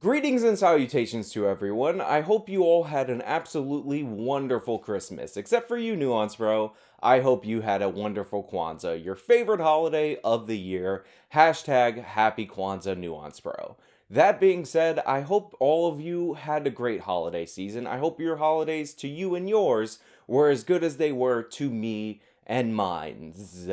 Greetings and salutations to everyone. I hope you all had an absolutely wonderful Christmas. Except for you, Nuance Bro. I hope you had a wonderful Kwanzaa, your favorite holiday of the year. Hashtag Happy Kwanzaa, Nuance Bro. That being said, I hope all of you had a great holiday season. I hope your holidays to you and yours were as good as they were to me and mine's.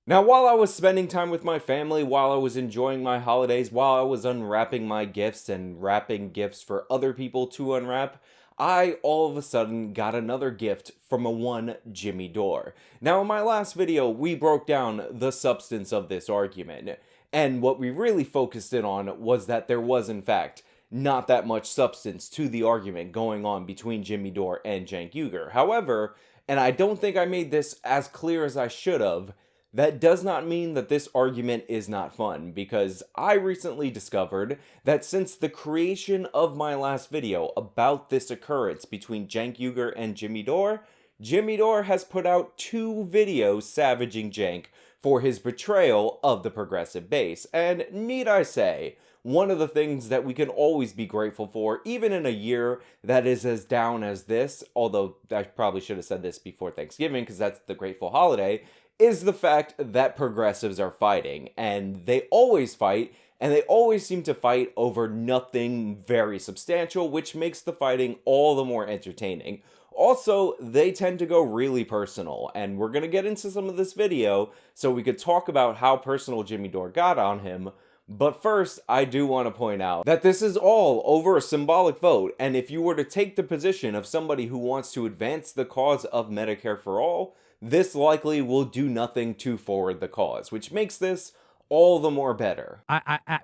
Now, while I was spending time with my family, while I was enjoying my holidays, while I was unwrapping my gifts and wrapping gifts for other people to unwrap, I all of a sudden got another gift from a one Jimmy Dore. Now, in my last video, we broke down the substance of this argument, and what we really focused in on was that there was, in fact, not that much substance to the argument going on between Jimmy Dore and Cenk Uygur. However, and I don't think I made this as clear as I should have, that does not mean that this argument is not fun, because I recently discovered that since the creation of my last video about this occurrence between Cenk Uygur and Jimmy Dore has put out 2 videos savaging Cenk for his betrayal of the progressive base. And need I say, one of the things that we can always be grateful for, even in a year that is as down as this, although I probably should have said this before Thanksgiving because that's the grateful holiday, is the fact that progressives are fighting, and they always fight, and they always seem to fight over nothing very substantial, which makes the fighting all the more entertaining. Also, they tend to go really personal, and we're gonna get into some of this video so we could talk about how personal Jimmy Dore got on him. But first, I do want to point out that this is all over a symbolic vote, and if you were to take the position of somebody who wants to advance the cause of Medicare for all, this likely will do nothing to forward the cause, which makes this all the more better.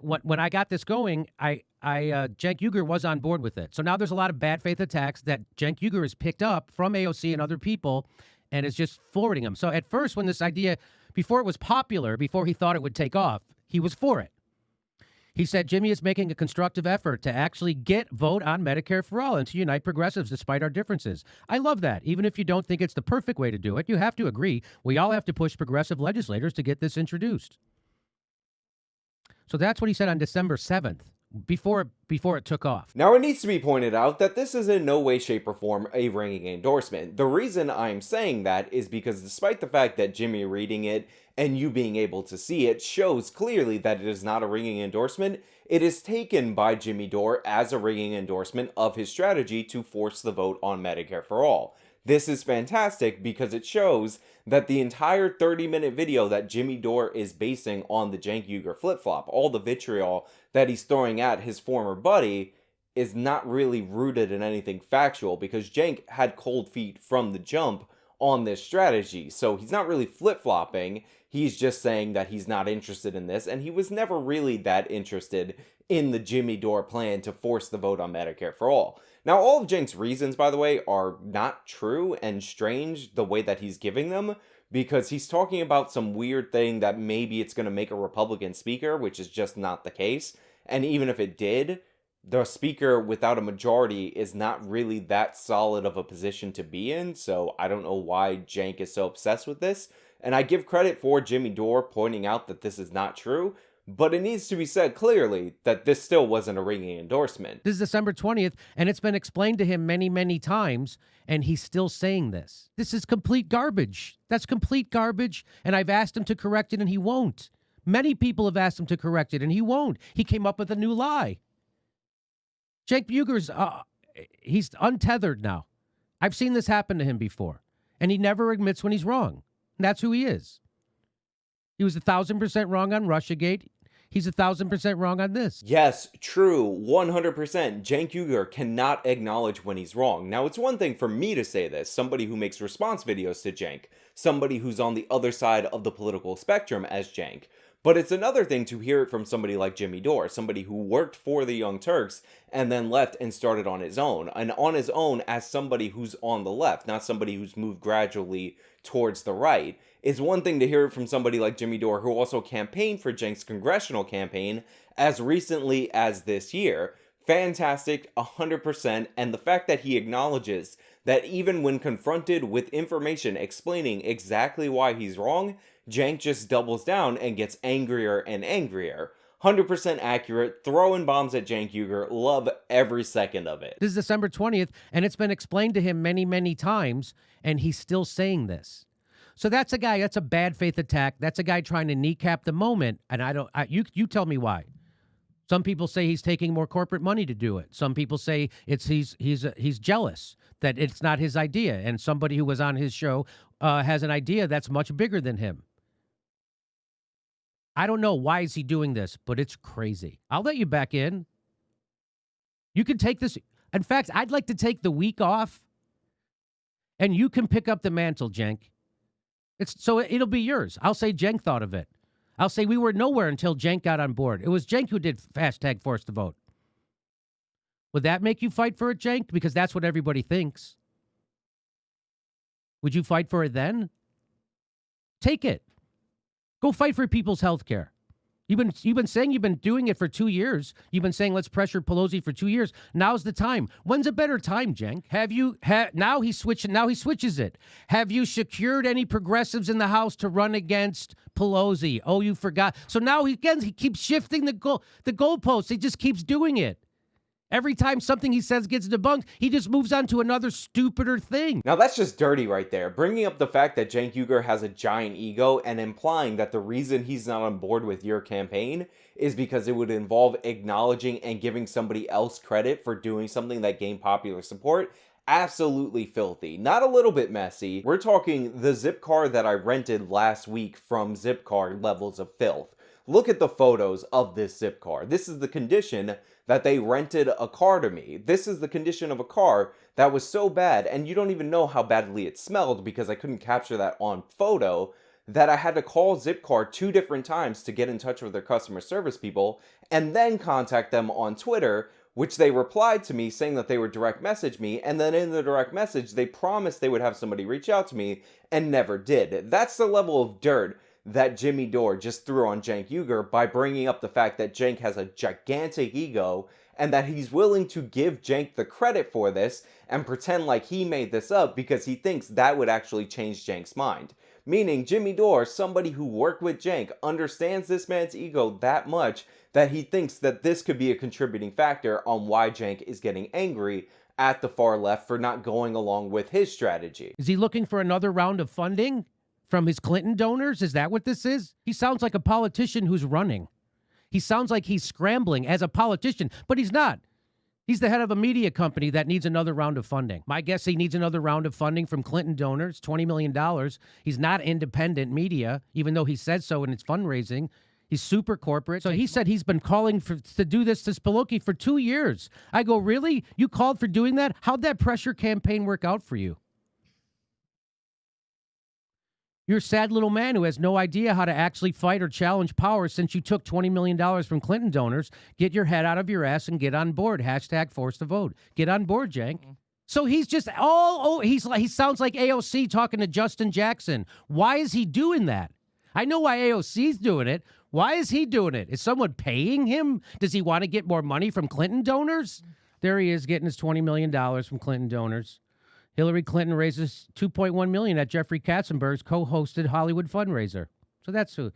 When I got this going, Cenk Uygur was on board with it. So now there's a lot of bad faith attacks that Cenk Uygur has picked up from AOC and other people, and is just forwarding them. So at first, when this idea, before it was popular, before he thought it would take off, he was for it. He said Jimmy is making a constructive effort to actually vote on Medicare for all and to unite progressives despite our differences. I love that. Even if you don't think it's the perfect way to do it, you have to agree. We all have to push progressive legislators to get this introduced. So that's what he said on December 7th, before it took off. Now, it needs to be pointed out that this is in no way, shape, or form a ringing endorsement. The reason I'm saying that is because despite the fact that Jimmy reading it and you being able to see it shows clearly that it is not a ringing endorsement, it is taken by Jimmy Dore as a ringing endorsement of his strategy to force the vote on Medicare for all. This is fantastic because it shows that the entire 30-minute video that Jimmy Dore is basing on the Cenk Uygur flip-flop, all the vitriol that he's throwing at his former buddy, is not really rooted in anything factual because Cenk had cold feet from the jump on this strategy. So he's not really flip-flopping, he's just saying that he's not interested in this, and he was never really that interested in the Jimmy Dore plan to force the vote on Medicare for all. Now, all of Cenk's reasons, by the way, are not true and strange the way that he's giving them, because he's talking about some weird thing that maybe it's going to make a Republican speaker, which is just not the case. And even if it did, the speaker without a majority is not really that solid of a position to be in, so I don't know why Cenk is so obsessed with this. And I give credit for Jimmy Dore pointing out that this is not true, but it needs to be said clearly that this still wasn't a ringing endorsement. This is December 20th, and it's been explained to him many, many times, and he's still saying this. This is complete garbage. That's complete garbage, and I've asked him to correct it, and he won't. Many people have asked him to correct it, and he won't. He came up with a new lie. Cenk Uygur's, he's untethered now. I've seen this happen to him before, and he never admits when he's wrong. And that's who he is. He was 1,000% wrong on Russiagate. He's 1,000% wrong on this. Yes, true, 100%. Cenk Uygur cannot acknowledge when he's wrong. Now, it's one thing for me to say this, somebody who makes response videos to Cenk, somebody who's on the other side of the political spectrum as Cenk. But it's another thing to hear it from somebody like Jimmy Dore, somebody who worked for the Young Turks and then left and started on his own. And on his own as somebody who's on the left, not somebody who's moved gradually towards the right. It's one thing to hear it from somebody like Jimmy Dore, who also campaigned for Cenk's congressional campaign as recently as this year. Fantastic, 100%, and the fact that he acknowledges that even when confronted with information explaining exactly why he's wrong, Cenk just doubles down and gets angrier and angrier. 100% accurate, throwing bombs at Cenk Uygur, love every second of it. This is December 20th, and it's been explained to him many, many times, and he's still saying this. So that's a guy, that's a bad faith attack. That's a guy trying to kneecap the moment, and you tell me why. Some people say he's taking more corporate money to do it. Some people say he's jealous that it's not his idea, and somebody who was on his show has an idea that's much bigger than him. I don't know why is he doing this, but it's crazy. I'll let you back in. You can take this. In fact, I'd like to take the week off, and you can pick up the mantle, Cenk. It'll be yours. I'll say Cenk thought of it. I'll say we were nowhere until Cenk got on board. It was Cenk who did hashtag force the vote. Would that make you fight for it, Cenk? Because that's what everybody thinks. Would you fight for it then? Take it. Go fight for people's health care. You've been saying you've been doing it for 2 years. You've been saying let's pressure Pelosi for 2 years. Now's the time. When's a better time, Cenk? Now he switches it. Have you secured any progressives in the House to run against Pelosi? Oh, you forgot. So now he keeps shifting the goalposts. He just keeps doing it. Every time something he says gets debunked, he just moves on to another stupider thing. Now that's just dirty right there, bringing up the fact that Cenk Uygur has a giant ego and implying that the reason he's not on board with your campaign is because it would involve acknowledging and giving somebody else credit for doing something that gained popular support. Absolutely filthy. Not a little bit messy. We're talking the Zipcar that I rented last week from Zipcar levels of filth. Look at the photos of this Zipcar. This is the condition that they rented a car to me. This is the condition of a car that was so bad, and you don't even know how badly it smelled because I couldn't capture that on photo, that I had to call Zipcar 2 different times to get in touch with their customer service people and then contact them on Twitter, which they replied to me saying that they would direct message me, and then in the direct message they promised they would have somebody reach out to me and never did. That's the level of dirt that Jimmy Dore just threw on Cenk Uygur by bringing up the fact that Cenk has a gigantic ego and that he's willing to give Cenk the credit for this and pretend like he made this up because he thinks that would actually change Cenk's mind. Meaning Jimmy Dore, somebody who worked with Cenk, understands this man's ego that much that he thinks that this could be a contributing factor on why Cenk is getting angry at the far left for not going along with his strategy. Is he looking for another round of funding from his Clinton donors? Is that what this is? He sounds like a politician who's running. He sounds like he's scrambling as a politician, but he's not. He's the head of a media company that needs another round of funding. My guess he needs another round of funding from Clinton donors, $20 million. He's not independent media, even though he said so in its fundraising. He's super corporate. So he said he's been calling to do this to Pelosi for 2 years. I go, really? You called for doing that? How'd that pressure campaign work out for you? You're a sad little man who has no idea how to actually fight or challenge power since you took $20 million from Clinton donors. Get your head out of your ass and get on board. Hashtag force the vote. Get on board, Cenk. So he's just he sounds like AOC talking to Justin Jackson. Why is he doing that? I know why AOC's doing it. Why is he doing it? Is someone paying him? Does he want to get more money from Clinton donors? There he is getting his $20 million from Clinton donors. Hillary Clinton raises $2.1 million at Jeffrey Katzenberg's co-hosted Hollywood fundraiser. So that's who.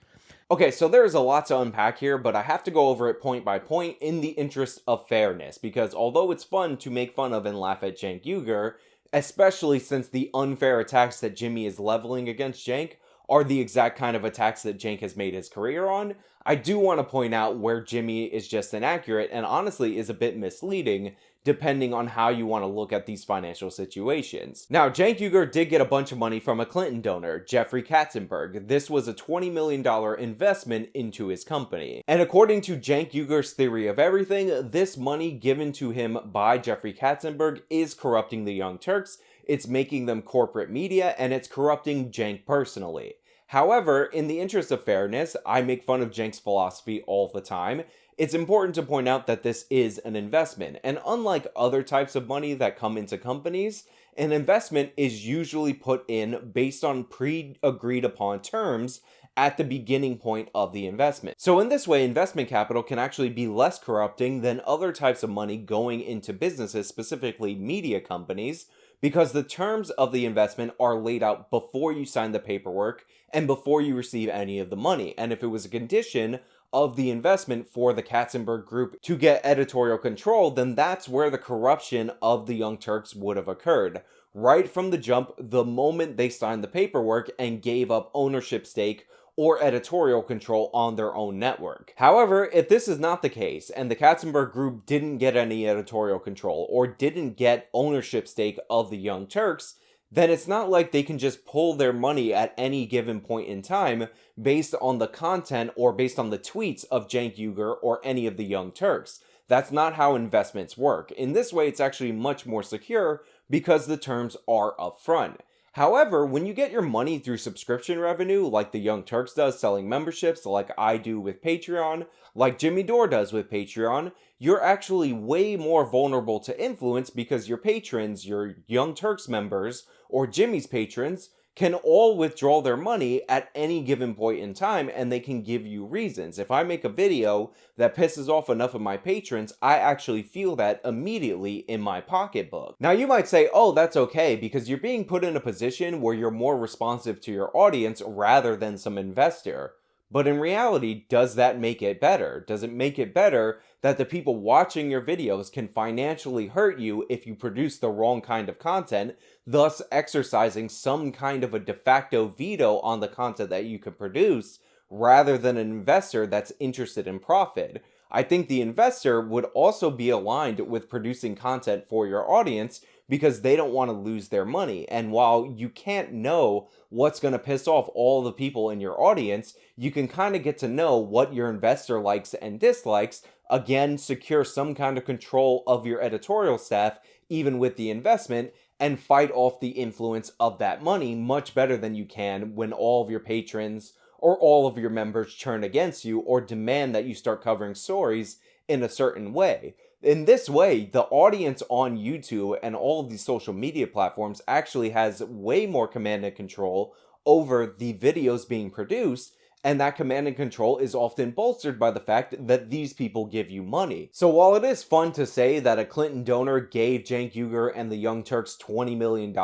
Okay, so there is a lot to unpack here, but I have to go over it point by point in the interest of fairness, because although it's fun to make fun of and laugh at Cenk Uygur, especially since the unfair attacks that Jimmy is leveling against Cenk are the exact kind of attacks that Cenk has made his career on, I do want to point out where Jimmy is just inaccurate and honestly is a bit misleading depending on how you want to look at these financial situations. Now, Cenk Uygur did get a bunch of money from a Clinton donor, Jeffrey Katzenberg. This was a $20 million investment into his company. And according to Cenk Uygur's theory of everything, this money given to him by Jeffrey Katzenberg is corrupting the Young Turks, it's making them corporate media, and it's corrupting Cenk personally. However, in the interest of fairness, I make fun of Cenk's philosophy all the time. It's important to point out that this is an investment, and unlike other types of money that come into companies, an investment is usually put in based on pre-agreed upon terms at the beginning point of the investment. So in this way, investment capital can actually be less corrupting than other types of money going into businesses, specifically media companies, because the terms of the investment are laid out before you sign the paperwork and before you receive any of the money. And if it was a condition of the investment for the Katzenberg Group to get editorial control, then that's where the corruption of the Young Turks would have occurred. Right from the jump, the moment they signed the paperwork and gave up ownership stake or editorial control on their own network. However, if this is not the case, and the Katzenberg Group didn't get any editorial control or didn't get ownership stake of the Young Turks, then it's not like they can just pull their money at any given point in time based on the content or based on the tweets of Cenk Uygur or any of the Young Turks. That's not how investments work. In this way, it's actually much more secure because the terms are upfront. However, when you get your money through subscription revenue, like the Young Turks does selling memberships, like I do with Patreon, like Jimmy Dore does with Patreon, you're actually way more vulnerable to influence because your patrons, your Young Turks members, or Jimmy's patrons, can all withdraw their money at any given point in time, and they can give you reasons. If I make a video that pisses off enough of my patrons, I actually feel that immediately in my pocketbook. Now you might say, oh, that's okay, because you're being put in a position where you're more responsive to your audience rather than some investor. But in reality, does that make it better? Does it make it better that the people watching your videos can financially hurt you if you produce the wrong kind of content, thus exercising some kind of a de facto veto on the content that you can produce, rather than an investor that's interested in profit? I think the investor would also be aligned with producing content for your audience because they don't want to lose their money. And while you can't know what's going to piss off all the people in your audience, you can kind of get to know what your investor likes and dislikes. Again, secure some kind of control of your editorial staff, even with the investment, and fight off the influence of that money much better than you can when all of your patrons or all of your members turn against you or demand that you start covering stories in a certain way. In this way, the audience on YouTube and all of these social media platforms actually has way more command and control over the videos being produced, and that command and control is often bolstered by the fact that these people give you money. So while it is fun to say that a Clinton donor gave Cenk Uygur and the Young Turks $20 million,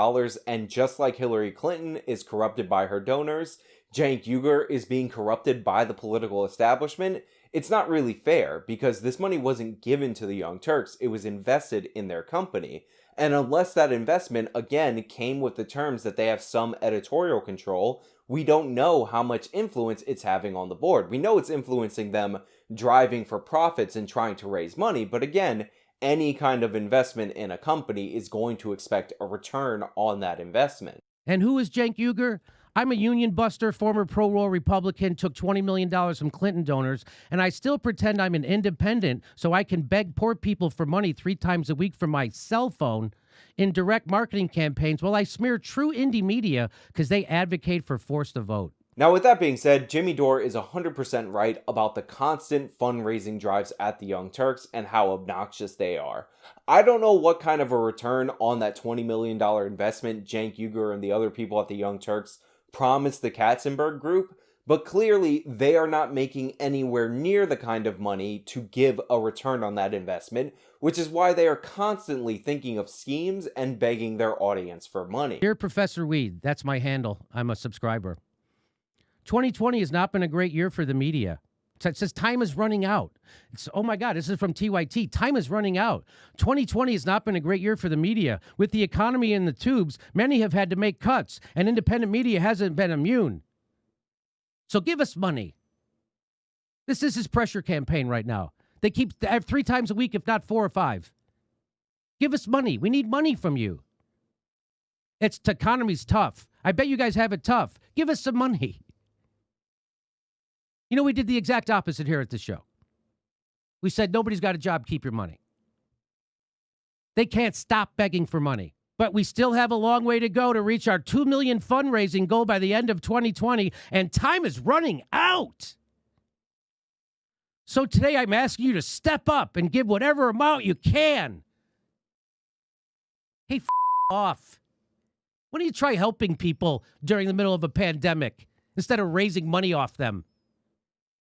and just like Hillary Clinton is corrupted by her donors, Cenk Uygur is being corrupted by the political establishment, it's not really fair because this money wasn't given to the Young Turks, it was invested in their company. And unless that investment, again, came with the terms that they have some editorial control, we don't know how much influence it's having on the board. We know it's influencing them driving for profits and trying to raise money, but again, any kind of investment in a company is going to expect a return on that investment. And who is Cenk Uygur? I'm a union buster, former pro-war Republican, took $20 million from Clinton donors, and I still pretend I'm an independent so I can beg poor people for money 3 times a week from my cell phone in direct marketing campaigns while I smear true indie media because they advocate for force to vote. Now, with that being said, Jimmy Dore is 100% right about the constant fundraising drives at the Young Turks and how obnoxious they are. I don't know what kind of a return on that $20 million investment Cenk Uygur and the other people at the Young Turks promised the Katzenberg Group, but clearly they are not making anywhere near the kind of money to give a return on that investment, which is why they are constantly thinking of schemes and begging their audience for money. Dear Professor Weed, that's my handle. I'm a subscriber. 2020 has not been a great year for the media. It says time is running out. Oh my God, this is from TYT. Time is running out. 2020 has not been a great year for the media. With the economy in the tubes, many have had to make cuts, and independent media hasn't been immune. So give us money. This is his pressure campaign right now. They keep 3 times a week, if not 4 or 5. Give us money. We need money from you. The economy's tough. I bet you guys have it tough. Give us some money. You know, we did the exact opposite here at the show. We said, nobody's got a job, keep your money. They can't stop begging for money. But we still have a long way to go to reach our 2 million fundraising goal by the end of 2020, and time is running out. So today I'm asking you to step up and give whatever amount you can. Hey, off. Why don't you try helping people during the middle of a pandemic instead of raising money off them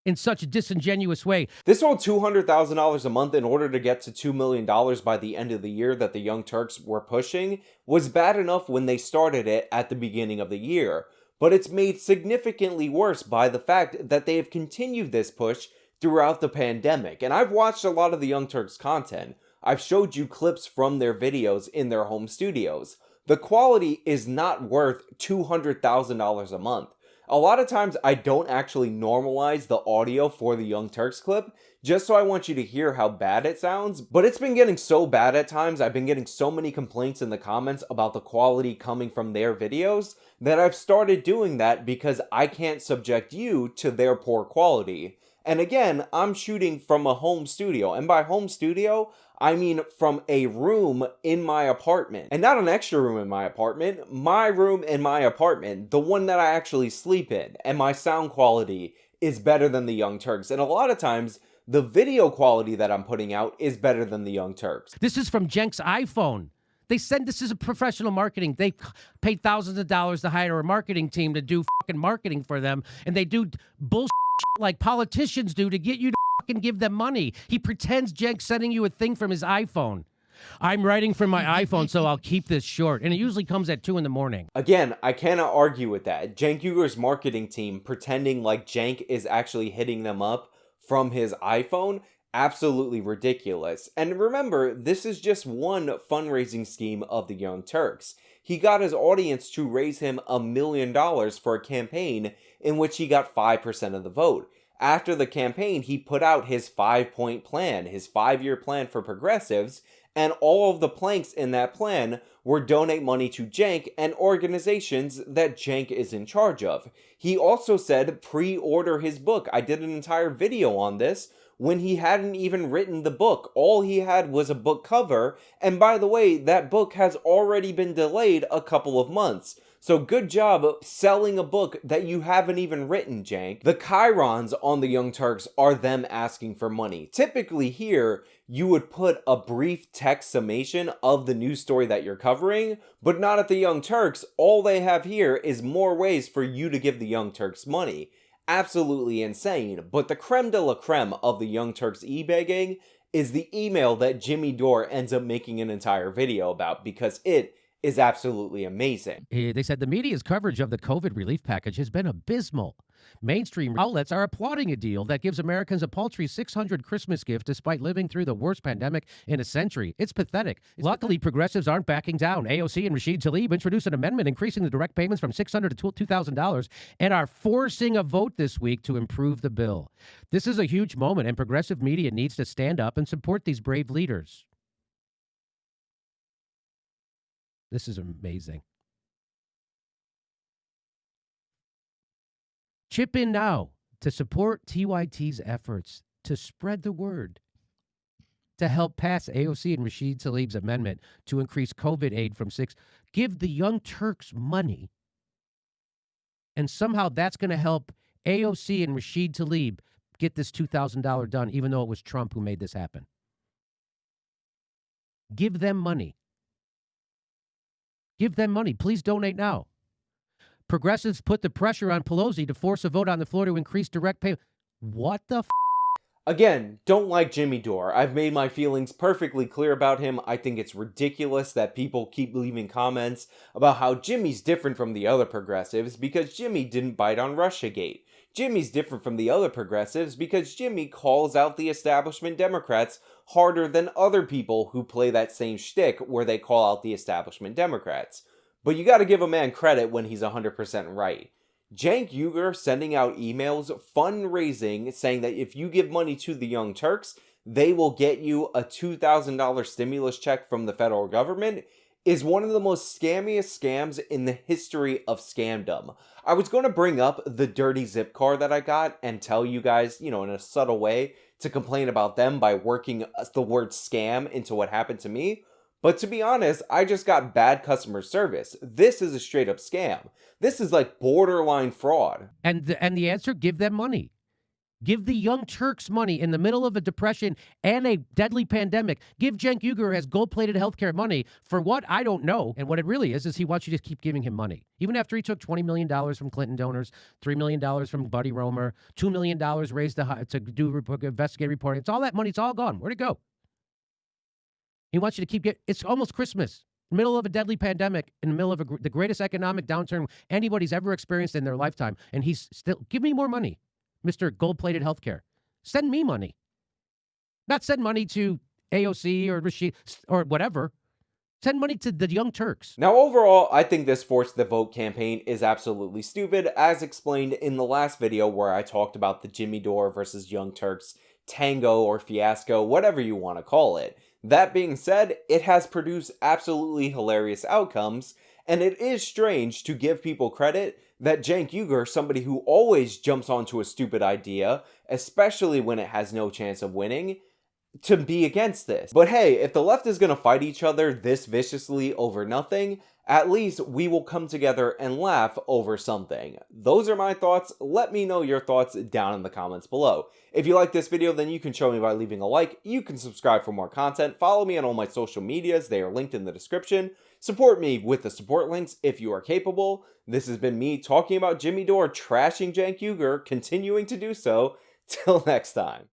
in such a disingenuous way? This whole $200,000 a month in order to get to $2 million by the end of the year that the Young Turks were pushing was bad enough when they started it at the beginning of the year, but it's made significantly worse by the fact that they have continued this push throughout the pandemic. And I've watched a lot of the Young Turks content. I've showed you clips from their videos in their home studios. The quality is not worth $200,000 a month. A lot of times I don't actually normalize the audio for the Young Turks clip, just so I want you to hear how bad it sounds, but it's been getting so bad at times, I've been getting so many complaints in the comments about the quality coming from their videos, that I've started doing that because I can't subject you to their poor quality. And again, I'm shooting from a home studio, and by home studio, I mean from a room in my apartment. And not an extra room in my apartment, my room in my apartment, the one that I actually sleep in. And my sound quality is better than the Young Turks. And a lot of times, the video quality that I'm putting out is better than the Young Turks. This is from Cenk's iPhone. They said this is a professional marketing. They paid thousands of dollars to hire a marketing team to do fucking marketing for them. And they do bullshit like politicians do to get you to fucking give them money. He pretends Cenk's sending you a thing from his iPhone. I'm writing from my iPhone, so I'll keep this short. And it usually comes at 2 a.m. Again, I cannot argue with that. Cenk Uygur's marketing team pretending like Cenk is actually hitting them up from his iPhone, absolutely ridiculous. And remember, this is just one fundraising scheme of the Young Turks. He got his audience to raise him $1 million for a campaign in which he got 5% of the vote. After the campaign, he put out his 5-point plan, his 5-year plan for progressives, and all of the planks in that plan were donate money to Cenk and organizations that Cenk is in charge of. He also said pre-order his book. I did an entire video on this when he hadn't even written the book. All he had was a book cover, and by the way, that book has already been delayed a couple of months. So good job selling a book that you haven't even written, Cenk. The chyrons on the Young Turks are them asking for money. Typically here, you would put a brief text summation of the news story that you're covering, but not at the Young Turks. All they have here is more ways for you to give the Young Turks money. Absolutely insane, but the creme de la creme of the Young Turks e-begging is the email that Jimmy Dore ends up making an entire video about, because it is absolutely amazing. They said the media's coverage of the COVID relief package has been abysmal. Mainstream outlets are applauding a deal that gives Americans a paltry $600 Christmas gift despite living through the worst pandemic in a century. It's pathetic. Luckily, progressives aren't backing down. AOC and Rashid Tlaib introduced an amendment increasing the direct payments from $600 to $2,000 and are forcing a vote this week to improve the bill. This is a huge moment, and progressive media needs to stand up and support these brave leaders. This is amazing. Chip in now to support TYT's efforts to spread the word to help pass AOC and Rashid Tlaib's amendment to increase COVID aid from 6. Give the Young Turks money, and somehow that's going to help AOC and Rashid Tlaib get this $2,000 done, even though it was Trump who made this happen. Give them money. Give them money. Please donate now. Progressives put the pressure on Pelosi to force a vote on the floor to increase direct pay. What the f***? Again, don't like Jimmy Dore. I've made my feelings perfectly clear about him. I think it's ridiculous that people keep leaving comments about how Jimmy's different from the other progressives because Jimmy didn't bite on Russiagate. Jimmy's different from the other progressives because Jimmy calls out the establishment Democrats harder than other people who play that same shtick where they call out the establishment Democrats. But you gotta give a man credit when he's 100% right. Cenk Uygur sending out emails fundraising saying that if you give money to the Young Turks, they will get you a $2,000 stimulus check from the federal government is one of the most scammiest scams in the history of scamdom. I was going to bring up the dirty zip card that I got and tell you guys, in a subtle way to complain about them by working the word scam into what happened to me. But to be honest, I just got bad customer service. This is a straight up scam. This is like borderline fraud. And the answer, give them money. Give the Young Turks money in the middle of a depression and a deadly pandemic. Give Cenk Uygur his gold-plated healthcare money for what? I don't know. And what it really is he wants you to keep giving him money. Even after he took $20 million from Clinton donors, $3 million from Buddy Roemer, $2 million raised to do investigative reporting. It's all that money. It's all gone. Where'd it go? He wants you to keep it's almost Christmas. Middle of a deadly pandemic, in the middle of the greatest economic downturn anybody's ever experienced in their lifetime. And he's still, give me more money. Mr. Gold-plated healthcare. Send me money. Not send money to AOC or Rashid or whatever. Send money to the Young Turks. Now, overall, I think this Force the Vote campaign is absolutely stupid, as explained in the last video where I talked about the Jimmy Dore versus Young Turks tango or fiasco, whatever you want to call it. That being said, it has produced absolutely hilarious outcomes, and it is strange to give people credit that Cenk Uygur, somebody who always jumps onto a stupid idea, especially when it has no chance of winning, to be against this. But hey, if the left is going to fight each other this viciously over nothing, at least we will come together and laugh over something. Those are my thoughts. Let me know your thoughts down in the comments below. If you like this video, then you can show me by leaving a like. You can subscribe for more content. Follow me on all my social medias. They are linked in the description. Support me with the support links if you are capable. This has been me talking about Jimmy Dore trashing Cenk Uygur, continuing to do so. Till next time.